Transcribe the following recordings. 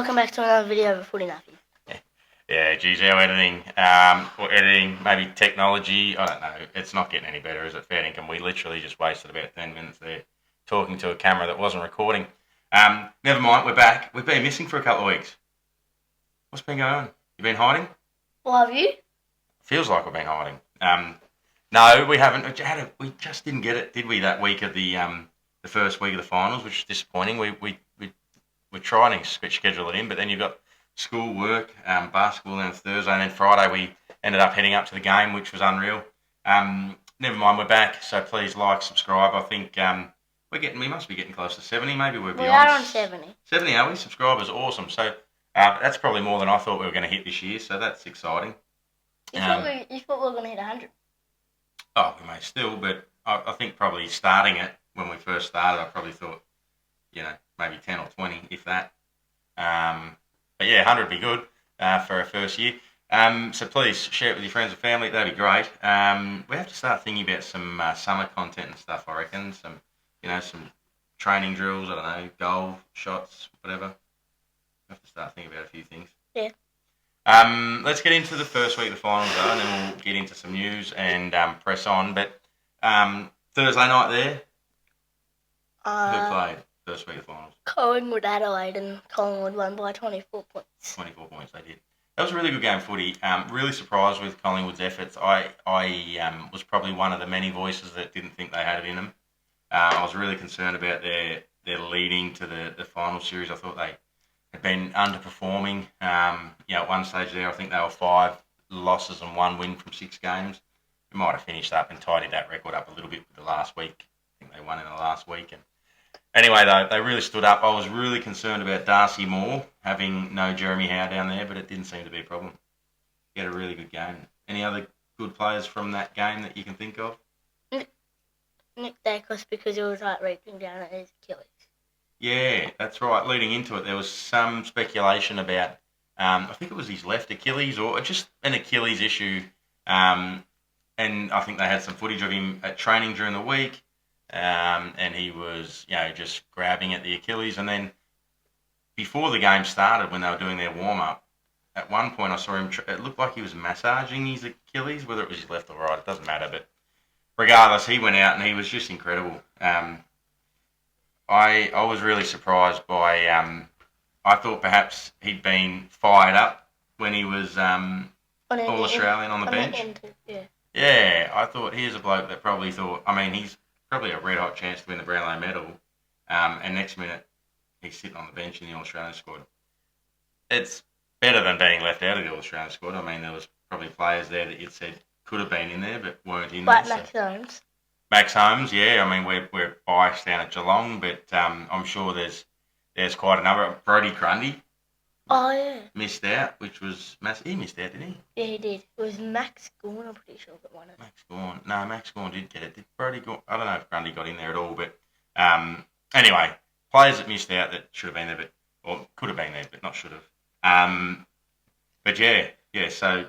Welcome back to another video of Footy Nappy. Yeah, geez, our editing, or editing, maybe technology, I don't know, it's not getting any better, is it, fair dinkum? We literally just wasted about 10 minutes there talking to a camera that wasn't recording. Never mind, we're back. We've been missing for a couple of weeks. What's been going on? You been hiding? Well, have you? Feels like we've been hiding. No, we haven't. We just didn't get it, did we, that week of the first week of the finals, which is disappointing. We're trying to schedule it in, but then you've got school, work, basketball on Thursday, and then Friday we ended up heading up to the game, which was unreal. Never mind, we're back, so please like, subscribe. I think we must be getting close to 70, maybe we're beyond. We are on 70. 70, are we? Subscribers, awesome. So that's probably more than I thought we were going to hit this year, so that's exciting. You thought we were going to hit 100? Oh, we may still, but I think probably starting it, when we first started, I probably thought, maybe 10 or 20, if that. But yeah, 100 would be good for our first year. So please share it with your friends and family. That'd be great. We have to start thinking about some summer content and stuff, I reckon. Some training drills, I don't know, goal, shots, whatever. We have to start thinking about a few things. Yeah. Let's get into the first week of the finals, though, and then we'll get into some news and press on. But Thursday night there, who played first week of the finals? Collingwood, Adelaide, and Collingwood won by 24 points. 24 points, they did. That was a really good game of footy. Really surprised with Collingwood's efforts. I was probably one of the many voices that didn't think they had it in them. I was really concerned about their leading to the final series. I thought they had been underperforming. At one stage there, I think they were 5 losses and 1 win from 6 games. We might have finished up and tidied that record up a little bit with the last week. I think they won in the last week. And anyway, though, they really stood up. I was really concerned about Darcy Moore having no Jeremy Howe down there, but it didn't seem to be a problem. He had a really good game. Any other good players from that game that you can think of? Nick Dacos, because he was reaching down at his Achilles. Yeah, that's right. Leading into it, there was some speculation about, I think it was his left Achilles or just an Achilles issue. And I think they had some footage of him at training during the week. And he was, just grabbing at the Achilles. And then before the game started, when they were doing their warm-up, at one point I saw him, it looked like he was massaging his Achilles, whether it was his left or right, it doesn't matter. But regardless, he went out and he was just incredible. I was really surprised by, I thought perhaps he'd been fired up when he was All-Australian on the bench. Yeah, I thought here's a bloke that probably thought, he's probably a red-hot chance to win the Brownlow medal, and next minute he's sitting on the bench in the All-Australian squad. It's better than being left out of the All-Australian squad. There was probably players there that you'd said could have been in there but weren't in there. Like Max Holmes. Max Holmes, yeah. We're biased down at Geelong, but I'm sure there's quite a number. Brodie Grundy. Oh, yeah. Missed out, which was massive. He missed out, didn't he? Yeah, he did. It was Max Gawn, I'm pretty sure, that won it. Max Gawn. No, Max Gawn did get it. Did Brodie Gawn? I don't know if Grundy got in there at all, but anyway, players that missed out that should have been there, or could have been there, but not should have. But yeah, so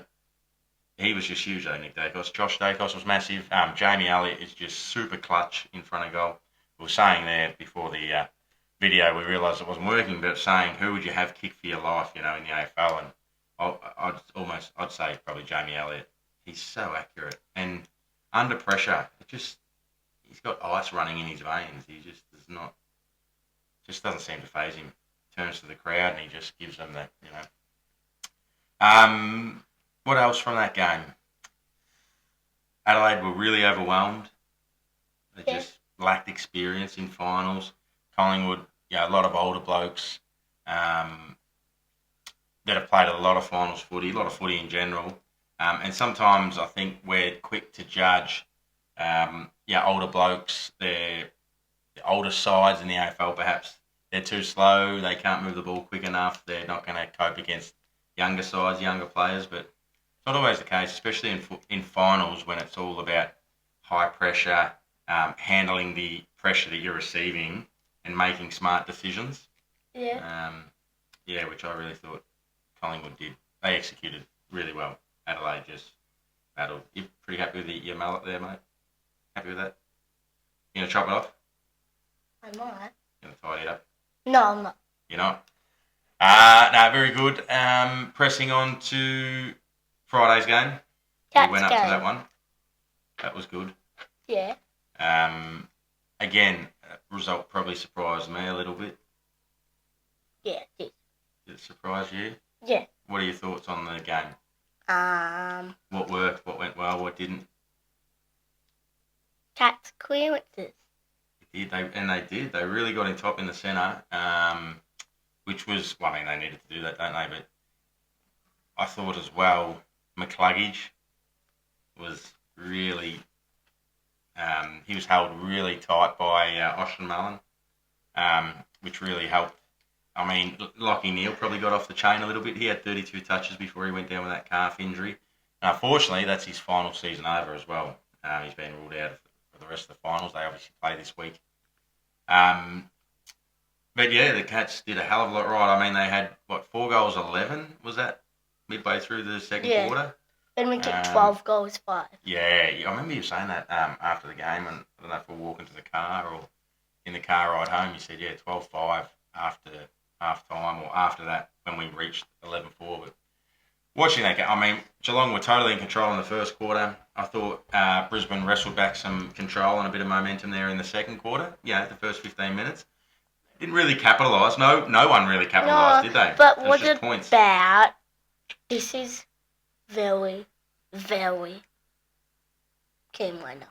he was just huge, though, Nick Dacos. Josh Dacos was massive. Jamie Elliott is just super clutch in front of goal. We were saying there before the video, we realised it wasn't working, but saying who would you have kick for your life, in the AFL, and I'd say probably Jamie Elliott. He's so accurate, and under pressure, he's got ice running in his veins. He just doesn't seem to faze him. Turns to the crowd and he just gives them that, What else from that game? Adelaide were really overwhelmed. They just lacked experience in finals. Collingwood, a lot of older blokes that have played a lot of finals footy, a lot of footy in general. And sometimes I think we're quick to judge, older blokes, the older sides in the AFL perhaps. They're too slow, they can't move the ball quick enough, they're not going to cope against younger sides, younger players, but it's not always the case, especially in finals when it's all about high pressure, handling the pressure that you're receiving and making smart decisions. Yeah. Which I really thought Collingwood did. They executed really well. Adelaide just battled. You're pretty happy with your mullet there, mate? Happy with that? You going to chop it off? I might. You going to tidy it up? No, I'm not. You're not? No, very good. Pressing on to Friday's game. We went up to that one. That was good. Yeah. Again, result probably surprised me a little bit. Yeah, it did. Did it surprise you? Yeah. What are your thoughts on the game? What worked? What went well? What didn't? Cats clearances. They did. They really got in top in the centre, which was, well, I mean, they needed to do that, don't they? But I thought as well, McCluggage was really, he was held really tight by Austin Mullen, which really helped. I mean, Lockie Neal probably got off the chain a little bit. He had 32 touches before he went down with that calf injury. Unfortunately, that's his final season over as well. He's been ruled out for the rest of the finals. They obviously play this week. But yeah, the Cats did a hell of a lot right. I mean, they had, 4 goals, 11, was that? Midway through the second quarter? Then we kicked 12 goals, 5. Yeah, I remember you saying that after the game, and I don't know if we're walking to the car or in the car ride home, you said, 12-5 after half-time or after that when we reached 11-4. But watching that game, I mean, Geelong were totally in control in the first quarter. I thought Brisbane wrestled back some control and a bit of momentum there in the second quarter. Yeah, the first 15 minutes. Didn't really capitalise. No one really capitalised, did they? But what about... This is very, very Cam Rayner.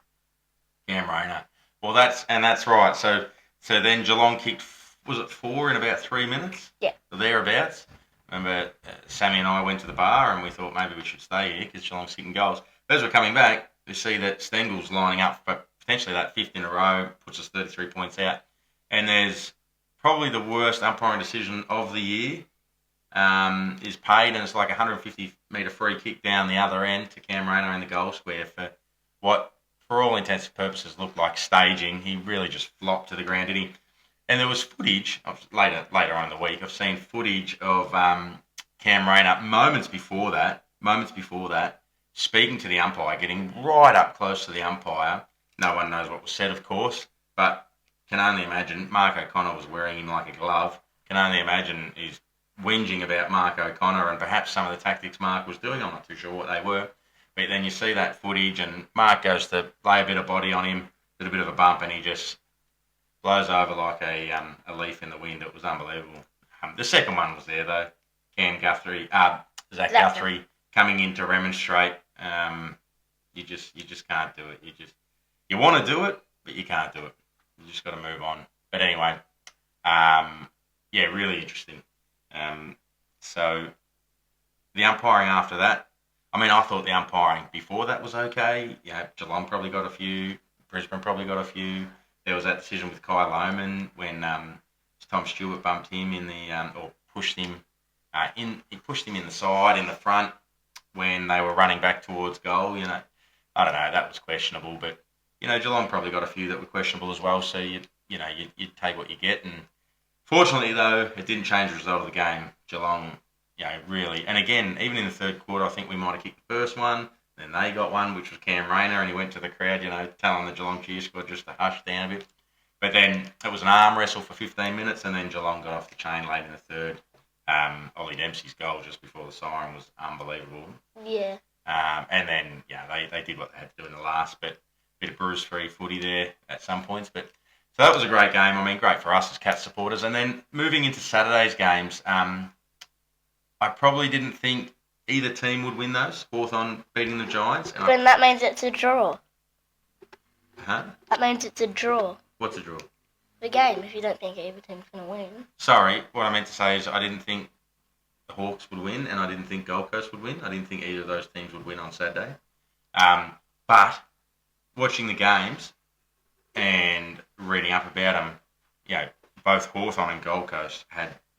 Well, that's right. So then Geelong kicked, was it 4 in about 3 minutes? Yeah. Thereabouts. Remember, Sammy and I went to the bar and we thought maybe we should stay here because Geelong's kicking goals. But as we're coming back, we see that Stengel's lining up for potentially that 5th in a row, puts us 33 points out. And there's probably the worst umpiring decision of the year. Is paid, and it's like a 150-metre free kick down the other end to Cam Rayner in the goal square for what, for all intents and purposes, looked like staging. He really just flopped to the ground, didn't he? And there was footage, later on in the week, I've seen footage of Cam Rayner moments before that, speaking to the umpire, getting right up close to the umpire. No one knows what was said, of course, but can only imagine. Mark O'Connor was wearing him like a glove. Can only imagine he's whinging about Mark O'Connor and perhaps some of the tactics Mark was doing. I'm not too sure what they were. But then you see that footage and Mark goes to lay a bit of body on him, did a bit of a bump, and he just blows over like a leaf in the wind. It was unbelievable. The second one was there, though. Zach Guthrie coming in to remonstrate. You just can't do it. You want to do it, but you can't do it. You just got to move on. But anyway, really interesting. So the umpiring after that, I mean, I thought the umpiring before that was okay. Geelong probably got a few. Brisbane probably got a few. There was that decision with Kai Lohman when Tom Stewart bumped him in the or pushed him He pushed him in the side, in the front when they were running back towards goal. I don't know. That was questionable, but Geelong probably got a few that were questionable as well. So you take what you get, and fortunately though, it didn't change the result of the game. Geelong, really, and again, even in the third quarter, I think we might have kicked the first one. Then they got one, which was Cam Rayner, and he went to the crowd, telling the Geelong cheer squad just to hush down a bit. But then it was an arm wrestle for 15 minutes, and then Geelong got off the chain late in the third. Ollie Dempsey's goal just before the siren was unbelievable. Yeah. And then, they did what they had to do in the last, but a bit of bruise-free footy there at some points. But so that was a great game. I mean, great for us as Cats supporters. And then moving into Saturday's games, I probably didn't think either team would win those. Hawthorn beating the Giants. Then that means it's a draw. Huh? That means it's a draw. What's a draw? The game, if you don't think either team's going to win. Sorry, what I meant to say is I didn't think the Hawks would win, and I didn't think Gold Coast would win. I didn't think either of those teams would win on Saturday. But watching the games and reading up about them, both Hawthorn and Gold Coast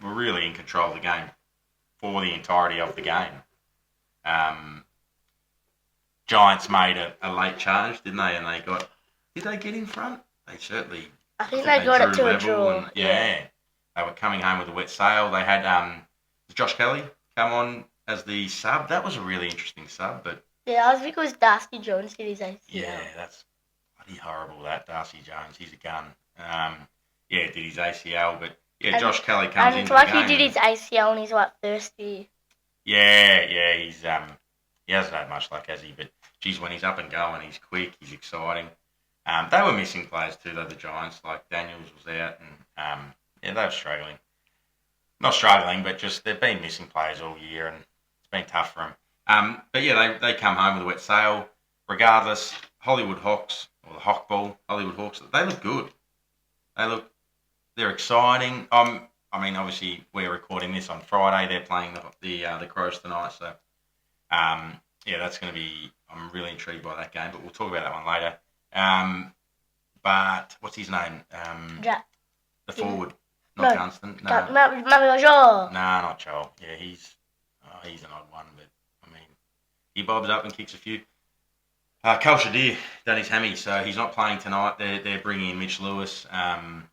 were really in control of the game for the entirety of the game. Giants made a late charge, didn't they? And did they get in front? They certainly. I think they got it to a draw. They were coming home with a wet sail. They had Josh Kelly come on as the sub. That was a really interesting sub, but I think it was Darcy Jones did his ACL. Yeah, that's bloody horrible. That Darcy Jones, he's a gun. Did his ACL, but Yeah, Josh Kelly comes And into it's the like game. he did his ACL in his first year. Yeah, he hasn't had much luck, has he? But geez, when he's up and going, he's quick, he's exciting. They were missing players too, though. The Giants, like Daniels was out, and they were struggling. Not struggling, but just they've been missing players all year, and it's been tough for them. But yeah, they come home with a wet sail. Regardless, Hollywood Hawks or the Hawk Ball, Hollywood Hawks, they look good. They're exciting. I mean, obviously we're recording this on Friday. They're playing the Crows tonight, so that's going to be. I'm really intrigued by that game, but we'll talk about that one later. But what's his name? Jack. The forward, not Gunston. No, Nah, not Joel. Yeah, he's an odd one, but I mean, he bobs up and kicks a few. Cal Shadir done his hammy, so he's not playing tonight. They're bringing in Mitch Lewis. I'd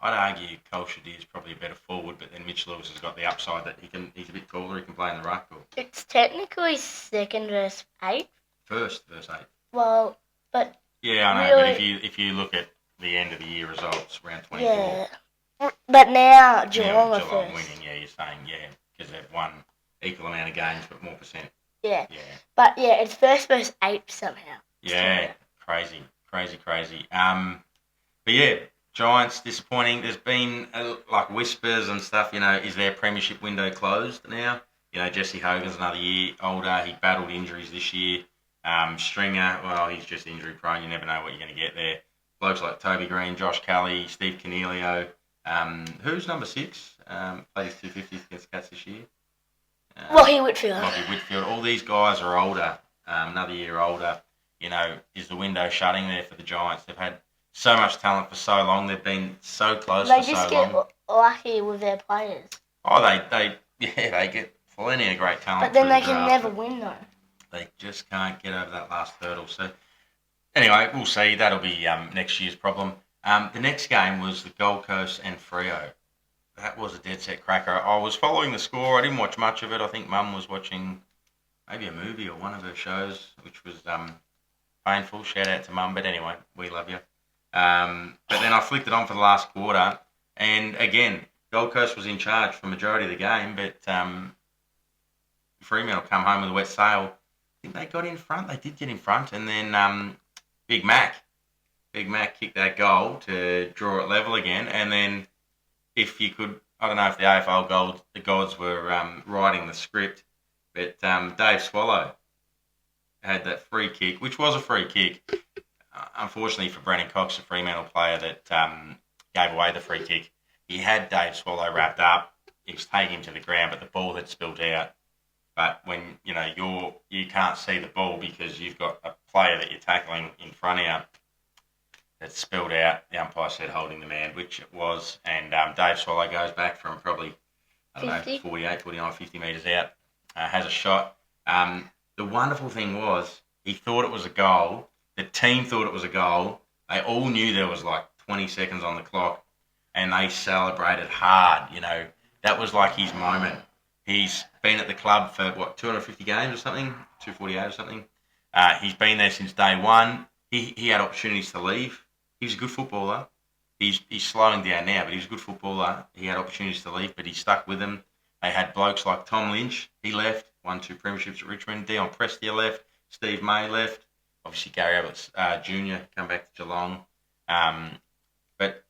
argue Cal Shadir is probably a better forward, but then Mitch Lewis has got the upside that he's a bit taller. He can play in the ruck. It's technically second verse 8. First verse 8. Well, but yeah, I know. Really, but if you look at the end of the year results, round 24. Yeah. But now Geelong are first. Winning. Yeah, you're saying because they've won equal amount of games but more percent. Yeah. But it's first verse 8 somehow. Yeah, crazy. But yeah, Giants disappointing. There's been like whispers and stuff. Is their premiership window closed now? Jesse Hogan's another year older. He battled injuries this year. Stringer, well, he's just injury prone. You never know what you're going to get there. Blokes like Toby Green, Josh Kelly, Steve Cornelio. Who's number 6? Plays 250th against Cats this year. Lockie Whitfield. All these guys are older, another year older. Is the window shutting there for the Giants? They've had so much talent for so long. They've been so close for so long. They just get lucky with their players. Oh, they get plenty of great talent. But then they can never win, though. They just can't get over that last hurdle. So, anyway, we'll see. That'll be next year's problem. The next game was the Gold Coast and Freo. That was a dead set cracker. I was following the score. I didn't watch much of it. I think Mum was watching maybe a movie or one of her shows, which was painful. Shout out to Mum. But anyway, we love you. But then I flicked it on for the last quarter. And again, Gold Coast was in charge for the majority of the game. But Fremantle come home with a wet sail. I think they got in front. They did get in front. And then Big Mac kicked that goal to draw it level again. And then if you could, I don't know if the AFL gods were writing the script, but Dave Swallow had that free kick, which was a free kick. Unfortunately for Brennan Cox, a Fremantle player that gave away the free kick, he had Dave Swallow wrapped up. He was taking him to the ground, but the ball had spilled out. But when you can't see the ball because you've got a player that you're tackling in front of you that's spilled out, the umpire said holding the man, which it was, and Dave Swallow goes back from probably, 48, 49, 50 metres out, has a shot. The wonderful thing was he thought it was a goal. The team thought it was a goal. They all knew there was like 20 seconds on the clock, and they celebrated hard. That was like his moment. He's been at the club for, 250 games or something? 248 or something? He's been there since day one. He had opportunities to leave. He was a good footballer. He's slowing down now, but he was a good footballer. He had opportunities to leave, but he stuck with them. They had blokes like Tom Lynch. He left, won 2 premierships at Richmond. Dion Prestia left. Steve May left. Obviously, Gary Ablett Jr. come back to Geelong. But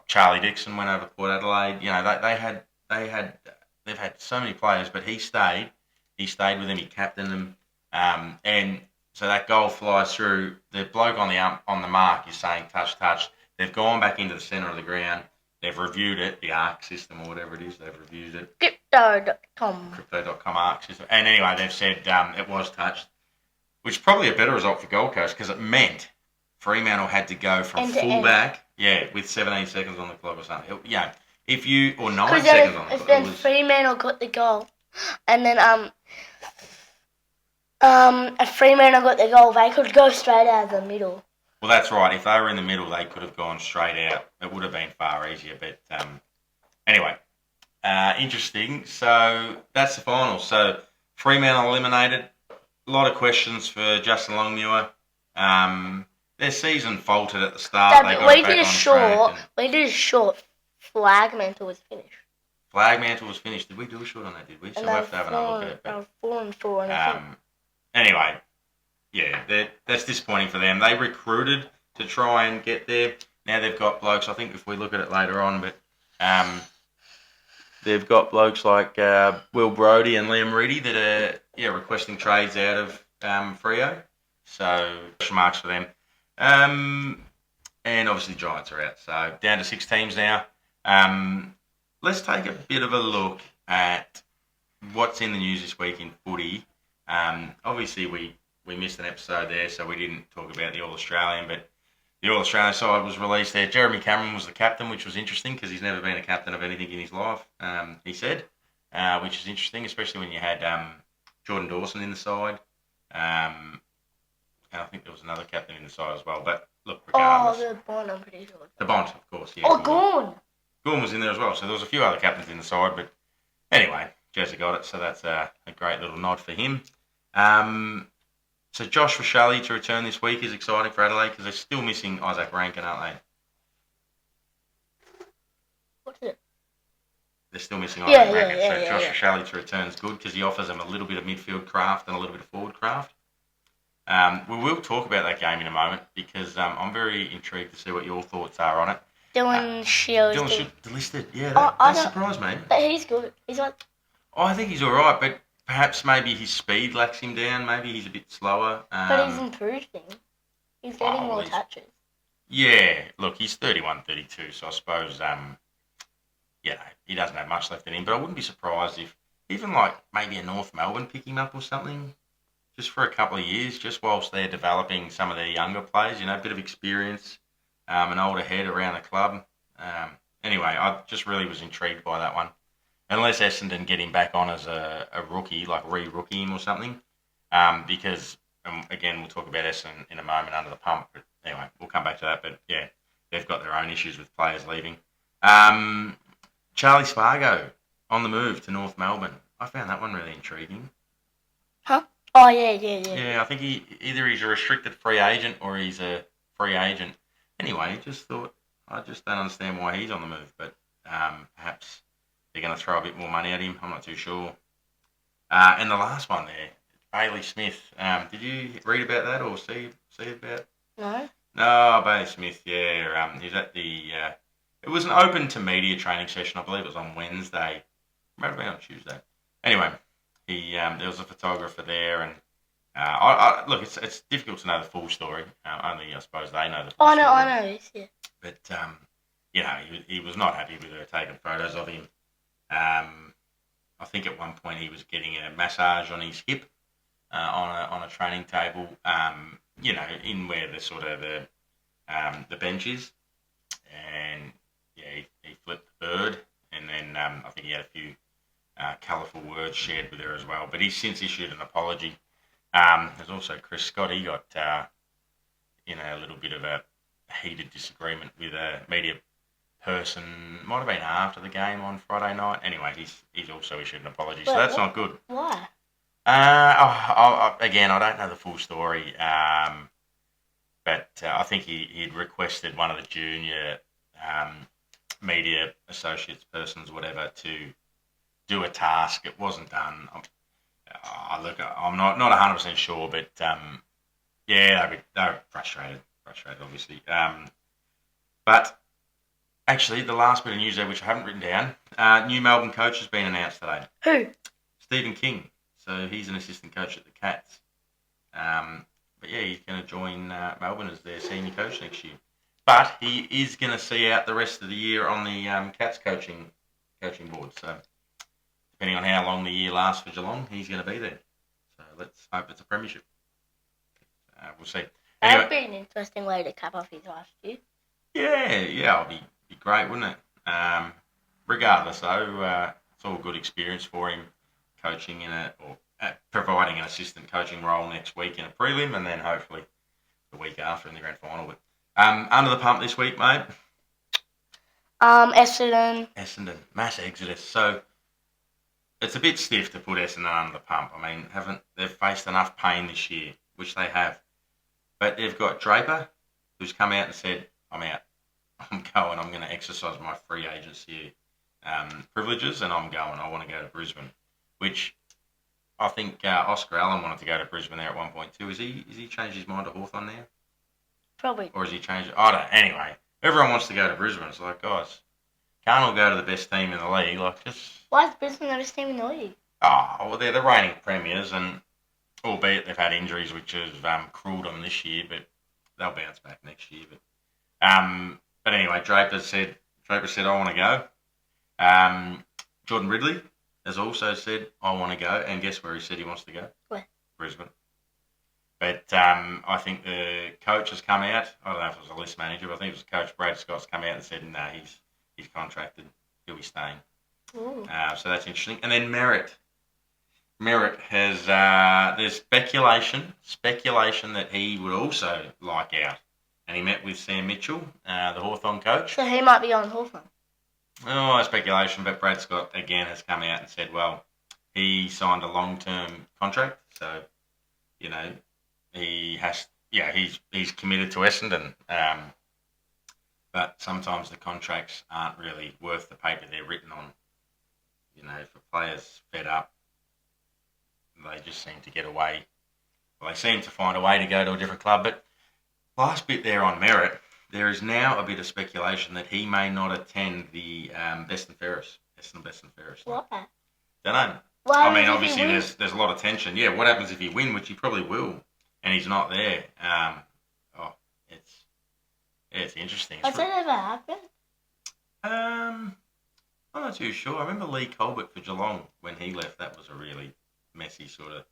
Charlie Dixon went over to Port Adelaide. They've had so many players, but he stayed. He stayed with them. He captained them. And so that goal flies through. The bloke on the mark is saying touch. They've gone back into the centre of the ground. They've reviewed it, the ARC system or whatever it is. They've reviewed it. Crypto.com ARC system. And anyway, they've said it was touched, which is probably a better result for Gold Coast because it meant Fremantle had to go from full back, with 17 seconds on the clock or something. Or 9 seconds on the clock. If then Fremantle got the goal, and then if Fremantle got the goal, they could go straight out of the middle. Well, that's right. If they were in the middle, they could have gone straight out. It would have been far easier. But anyway, interesting. So that's the final. So Fremantle eliminated. A lot of questions for Justin Longmuir. Their season faltered at the start. We did a short Flagmantle was finished. Flagmantle was finished. Did we do a short on that, did we? So we'll have to have another look at it. But, 4-4, and I think. anyway, yeah, that's disappointing for them. They recruited to try and get there. Now they've got blokes, I think if we look at it later on, but they've got blokes like Will Brodie and Liam Reedy that are requesting trades out of Freo. So, question marks for them. And obviously Giants are out. So, down to 6 teams now. Let's take a bit of a look at what's in the news this week in footy. Obviously, we missed an episode there, so we didn't talk about the All-Australian, but the All-Australian side was released there. Jeremy Cameron was the captain, which was interesting because he's never been a captain of anything in his life, he said, which is interesting, especially when you had Jordan Dawson in the side. And I think there was another captain in the side as well. But look, regardless. Oh, the Bond, I'm pretty sure. The Bond, of course, yeah. Oh, Gorn! Gorn was in there as well, so there was a few other captains in the side. But anyway, Jezza got it, so that's a great little nod for him. So Josh Rashelli to return this week is exciting for Adelaide because they're still missing Isaac Rankin, aren't they? What's it? They're still missing Isaac Rankin. Yeah, Josh Rashelli to return is good because he offers them a little bit of midfield craft and a little bit of forward craft. We will talk about that game in a moment because I'm very intrigued to see what your thoughts are on it. Dylan Shields. Dylan Shields delisted. Yeah, that surprised me. But he's good. He's like... I think he's all right, but perhaps maybe his speed lacks him down. Maybe he's a bit slower. But he's improving. He's getting more touches. Yeah, look, he's 31, 32, so I suppose, he doesn't have much left in him. But I wouldn't be surprised if even like maybe a North Melbourne pick him up or something, just for a couple of years, just whilst they're developing some of their younger players, a bit of experience, an older head around the club. Anyway, I just really was intrigued by that one. Unless Essendon get him back on as a rookie, like re-rookie him or something. Because, again, we'll talk about Essendon in a moment under the pump. But anyway, we'll come back to that. But, yeah, they've got their own issues with players leaving. Charlie Spargo on the move to North Melbourne. I found that one really intriguing. Huh? Oh, yeah. Yeah, I think either he's a restricted free agent or he's a free agent. Anyway, I just don't understand why he's on the move. But perhaps they're going to throw a bit more money at him. I'm not too sure. And the last one there, Bailey Smith. Did you read about that or see about? No, Bailey Smith. Yeah, he's at the. It was an open to media training session. I believe it was on Wednesday. Might have been on Tuesday. Anyway, there was a photographer there, and look, it's difficult to know the full story. Only I suppose they know the full story. I know. Yeah. But he was not happy with her taking photos of him. I think at one point he was getting a massage on his hip on a training table, in where the sort of the bench is, and he flipped the bird, and then I think he had a few colourful words shared with her as well. But he's since issued an apology. There's also Chris Scott. He got in a little bit of a heated disagreement with a media person, might have been after the game on Friday night. Anyway, he's also issued an apology, so that's not good. Why? Again, I don't know the full story, but I think he'd requested one of the junior media associates, persons, whatever, to do a task. It wasn't done. I'm not 100% sure, but they're frustrated, obviously. But actually, the last bit of news there, which I haven't written down, new Melbourne coach has been announced today. Who? Stephen King. So he's an assistant coach at the Cats. But yeah, he's going to join Melbourne as their senior coach next year. But he is going to see out the rest of the year on the Cats coaching board. So depending on how long the year lasts for Geelong, he's going to be there. So let's hope it's a premiership. We'll see. Anyway, That'd be an interesting way to cap off his last year. Yeah, it'll be great, wouldn't it? Regardless, though, it's all good experience for him coaching providing an assistant coaching role next week in a prelim, and then hopefully the week after in the grand final. But under the pump this week, mate. Essendon, mass exodus. So it's a bit stiff to put Essendon under the pump. I mean, they've faced enough pain this year, which they have. But they've got Draper, who's come out and said, I'm out. I'm going. I'm going to exercise my free agency privileges, and I'm going. I want to go to Brisbane, which I think Oscar Allen wanted to go to Brisbane there at one point too. Is he changed his mind to Hawthorn now? Probably. Or has he changed it? I don't know. Anyway, everyone wants to go to Brisbane. It's like, guys, can't all go to the best team in the league. Like, just... Why is Brisbane the best team in the league? Oh, well, they're the reigning premiers, and albeit they've had injuries which have cruelled them this year, but they'll bounce back next year. But anyway, Draper said, I want to go. Jordan Ridley has also said, I want to go. And guess where he said he wants to go? Where? Brisbane. But I think the coach has come out. I don't know if it was a list manager, but I think it was Coach Brad Scott's come out and said, no, he's contracted. He'll be staying. So that's interesting. And then Merritt has, there's speculation that he would also like out. And he met with Sam Mitchell, the Hawthorn coach. So he might be on Hawthorn. Oh, speculation, but Brad Scott again has come out and said, well, he signed a long-term contract, so, you know, he's committed to Essendon. But sometimes the contracts aren't really worth the paper they're written on. You know, for players fed up, they just seem to get away. Well, they seem to find a way to go to a different club. But last bit there on Merritt, there is now a bit of speculation that he may not attend the Best and Fairest. Why? Don't know. Why I mean, would obviously, he win? there's a lot of tension. Yeah, what happens if he win, which he probably will, and he's not there? It's interesting. Has that ever happened? I'm not too sure. I remember Lee Colbert for Geelong when he left. That was a really messy sort of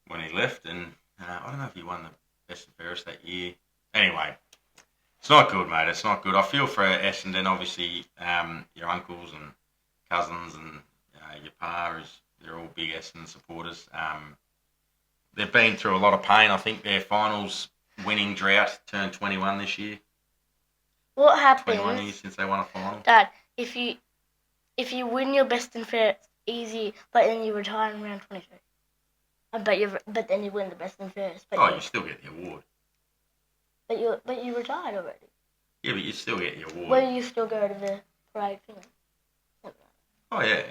when he left, and I don't know if he won the Best and Fairest that year. Anyway, it's not good, mate. It's not good. I feel for Essendon. Obviously, your uncles and cousins and your pa they're all big Essendon supporters. They've been through a lot of pain. I think their finals winning drought turned 21 this year. What happens? 21 years since they won a final. Dad, if you win your Best and Fairest easy, but then you retire in round 23. But then you win the Best and Fairest. But you still get the award. But you retired already. Yeah, but you still get the award. Will you still go to the parade thing? Oh yeah.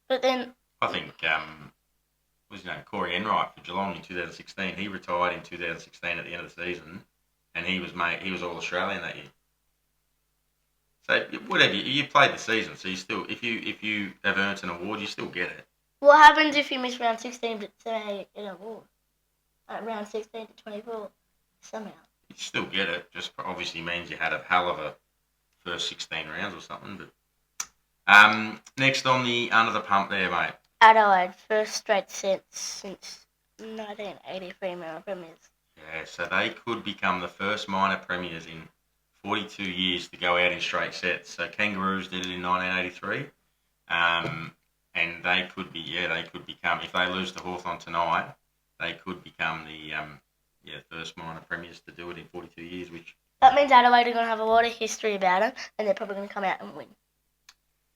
But then I think Corey Enright for Geelong in 2016. He retired in 2016 at the end of the season, and he was All Australian that year. So whatever you played the season, so you still if you have earned an award, you still get it. what happens if you miss round 16 but somehow you get an award? At round 16 to 24, somehow. You still get it. Just obviously means you had a hell of a first 16 rounds or something. But next on the under the pump there, mate. Adelaide, first straight set since 1983 minor premiers. Yeah, so they could become the first minor premiers in 42 years to go out in straight sets. So Kangaroos did it in 1983, and they could become, if they lose to Hawthorn tonight, they could become the first minor premiers to do it in 42 years. Which that means Adelaide are going to have a lot of history about it, and they're probably going to come out and win.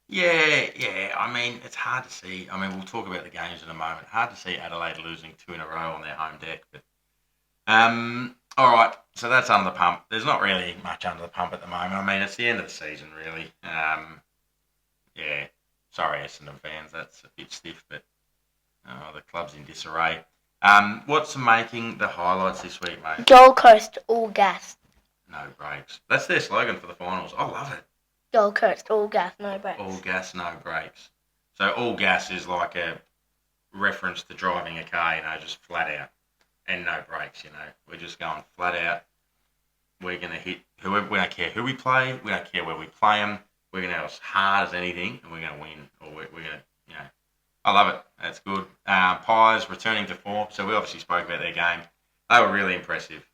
Yeah. I mean, it's hard to see. I mean, we'll talk about the games in a moment. Hard to see Adelaide losing 2 in a row on their home deck. But all right. So that's under the pump. There's not really much under the pump at the moment. I mean, it's the end of the season, really. Sorry, Essendon fans. That's a bit stiff, but the club's in disarray. What's making the highlights this week, mate? Gold Coast, all gas. No breaks. That's their slogan for the finals. I love it. Gold Coast, all gas, no breaks. All gas, no brakes. So all gas is like a reference to driving a car, just flat out. And no brakes, We're just going flat out. We're going to hit whoever. We don't care who we play. We don't care where we play them. We're going to go as hard as anything, and we're going to win. Or we're going to, I love it. That's good. Pies returning to form. So we obviously spoke about their game. They were really impressive.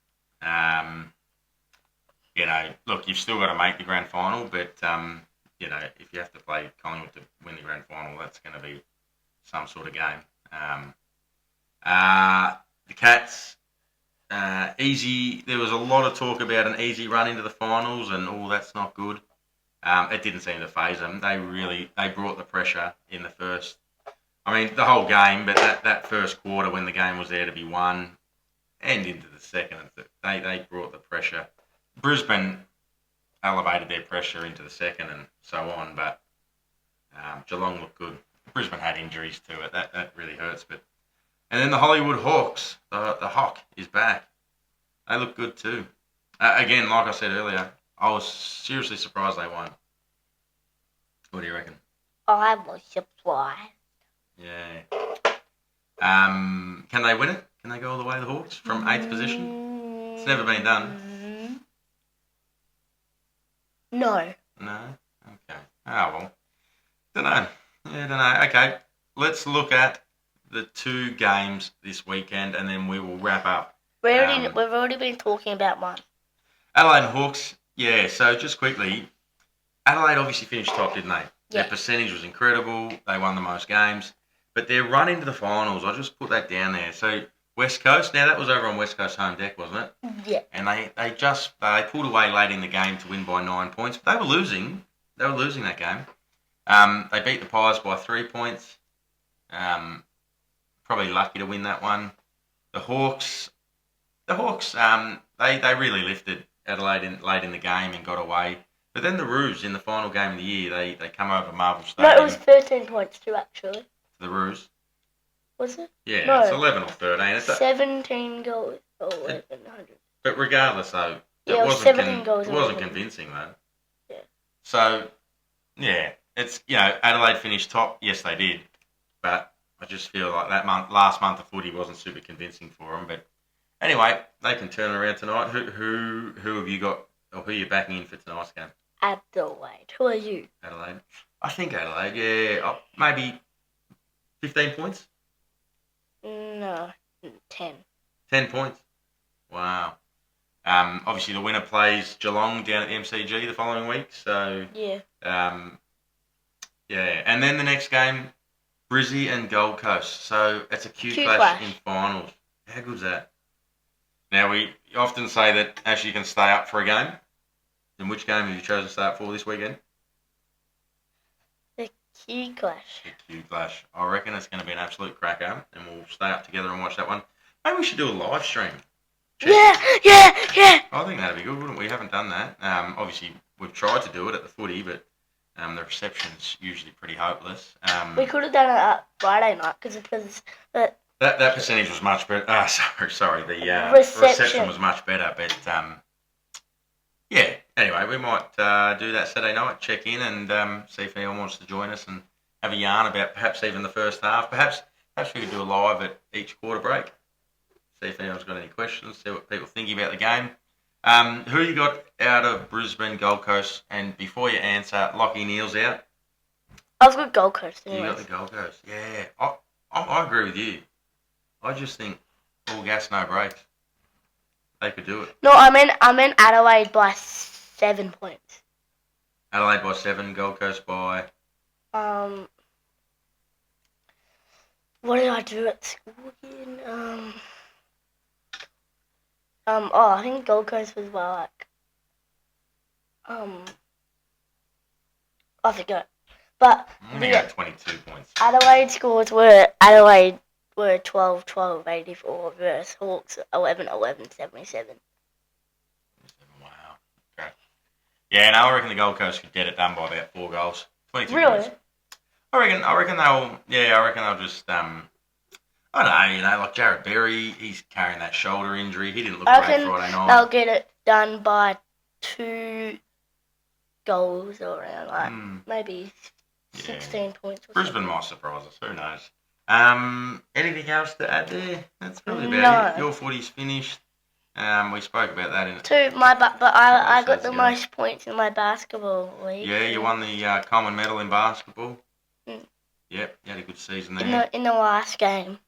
Look, you've still got to make the grand final, but, if you have to play Collingwood to win the grand final, that's going to be some sort of game. The Cats, easy. There was a lot of talk about an easy run into the finals, and that's not good. It didn't seem to faze them. They brought the pressure in the first. I mean, the whole game, but that first quarter when the game was there to be won, and into the second, they brought the pressure. Brisbane elevated their pressure into the second and so on, but Geelong looked good. Brisbane had injuries to it. That really hurts. And then the Hollywood Hawks, the Hawk is back. They look good too. Again, like I said earlier, I was seriously surprised they won. What do you reckon? I was surprised. Yeah. Can they win it? Can they go all the way, the Hawks, from 8th position? It's never been done. No. No? Okay. Oh, well. Don't know. Yeah, don't know. Okay. Let's look at the 2 games this weekend and then we will wrap up. We've already been talking about one. Adelaide Hawks. Yeah, so just quickly, Adelaide obviously finished top, didn't they? Yeah. Their percentage was incredible. They won the most games. But their run into the finals, I just put that down there. So West Coast, now that was over on West Coast home deck, wasn't it? Yeah. And they pulled away late in the game to win by 9 points. But they were losing. They were losing that game. They beat the Pies by 3 points. Probably lucky to win that one. The Hawks, they really lifted Adelaide late in the game and got away. But then the Roos in the final game of the year, they come over Marvel Stadium. No, it was 13 points too, actually. The Roos. Was it? Yeah, no. It's 11 or 13. 17 goals or 1100. But regardless, though, it wasn't convincing, though. Yeah. So, yeah, it's, Adelaide finished top. Yes, they did. But I just feel like last month of footy wasn't super convincing for them. But anyway, they can turn around tonight. Who have you got, or who are you backing in for tonight's game? Adelaide. Who are you? Adelaide. I think Adelaide, yeah. Maybe 15 points? No, 10. 10 points? Wow. Obviously, the winner plays Geelong down at the MCG the following week. So, yeah. Yeah. And then the next game, Brizzy and Gold Coast. So, it's a Q clash in finals. How good's that? Now, we often say that Ashley can stay up for a game. And which game have you chosen to stay up for this weekend? The Q clash. The Q clash. I reckon it's going to be an absolute cracker, and we'll stay up together and watch that one. Maybe we should do a live stream. Yeah. I think that'd be good, wouldn't we? We haven't done that. Obviously, we've tried to do it at the footy, but the reception's usually pretty hopeless. We could have done it at Friday night because that percentage was much better. Sorry. The reception was much better, but yeah. Anyway, we might do that Saturday night. Check in and see if anyone wants to join us and have a yarn about perhaps even the first half. Perhaps we could do a live at each quarter break. See if anyone's got any questions. See what people are thinking about the game. Who you got out of Brisbane, Gold Coast? And before you answer, Lockie Neal's out. I've got Gold Coast. Anyways. You got the Gold Coast. Yeah, I agree with you. I just think all gas, no brakes. They could do it. No, I meant Adelaide by 7 points. Adelaide by 7, Gold Coast by. What did I do at school again? I think Gold Coast was by I forgot. But we got 22 points. Adelaide scores were 12, 84 versus Hawks 11, 77. Wow. Okay. Yeah, no, I reckon the Gold Coast could get it done by about 4 goals. 22 really? points. I reckon they'll. Yeah, I reckon they'll just. I don't know, like Jared Berry, he's carrying that shoulder injury. He didn't look great Friday night. They'll get it done by 2 goals or around, maybe 16 points. Or Brisbane might surprise us. Who knows? Anything else to add there? That's probably about it. Your footy's finished. We spoke about that in it. I got the most points in my basketball league. Yeah, you won the common medal in basketball. Mm. Yep, you had a good season there. In the last game.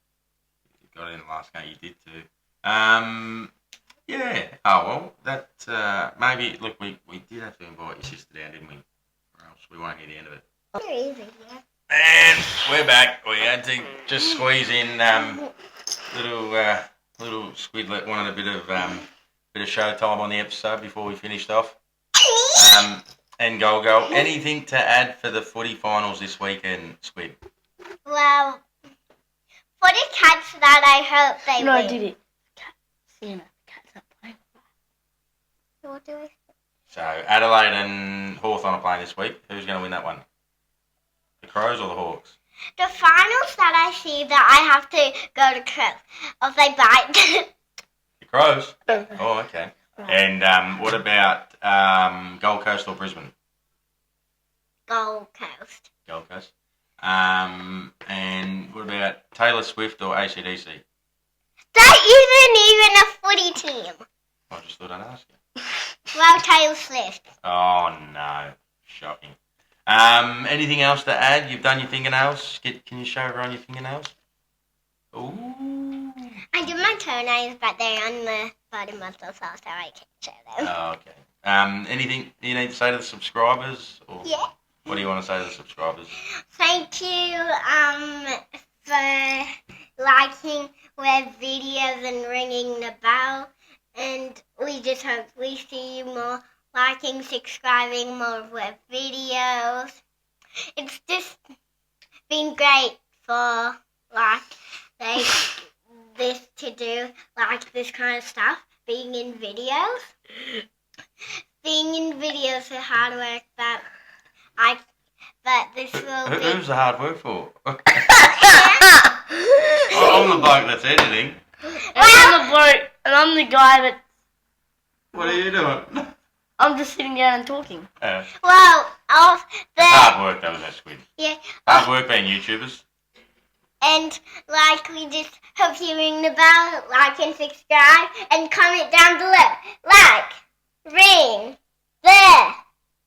Got it in the last game, you did too. Yeah. Oh well, that maybe. Look, we did have to invite your sister down, didn't we? Or else we won't hear the end of it. Very easy, yeah. And we're back. We had to just squeeze in little Squidlet wanted a bit of show time on the episode before we finished off. And Golgo, anything to add for the footy finals this weekend, Squid? Well, for the Cats that I hope they win. No, I did it. Cats, cats are playing. What do I? So Adelaide and Hawthorn are playing this week. Who's going to win that one? The Crows or the Hawks? The finals that I see that I have to go to Crows. If they bite. The Crows? Okay. Oh, okay. Right. And what about Gold Coast or Brisbane? Gold Coast. Gold Coast. And what about Taylor Swift or ACDC? That isn't even a footy team. I just thought I'd ask you. Well, Taylor Swift. Oh, no. Shocking. Anything else to add? You've done your fingernails. Can you show everyone your fingernails? Ooh. I did my toenails, but they're on the bottom of the sauce, so I can't show them. Oh, okay. Anything you need to say to the subscribers? Or Yeah. what do you want to say to the subscribers? Thank you for liking our videos and ringing the bell. And we just hope we see you more liking, subscribing more of our videos. It's just been great for this to do, like this kind of stuff, being in videos. Being in videos is hard work, but this will be... Who's the hard work for? I'm the bloke that's editing. I'm the bloke, and I'm the guy that What are you doing? I'm just sitting down and talking. Well, of the... Hard work, that was that squid. Yeah. Hard work being YouTubers. And we just hope you ring the bell, like and subscribe, and comment down below. Ring the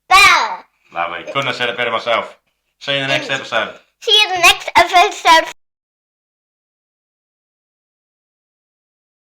bell. Lovely. Couldn't have said it better myself. See you in the next episode. See you in the next episode.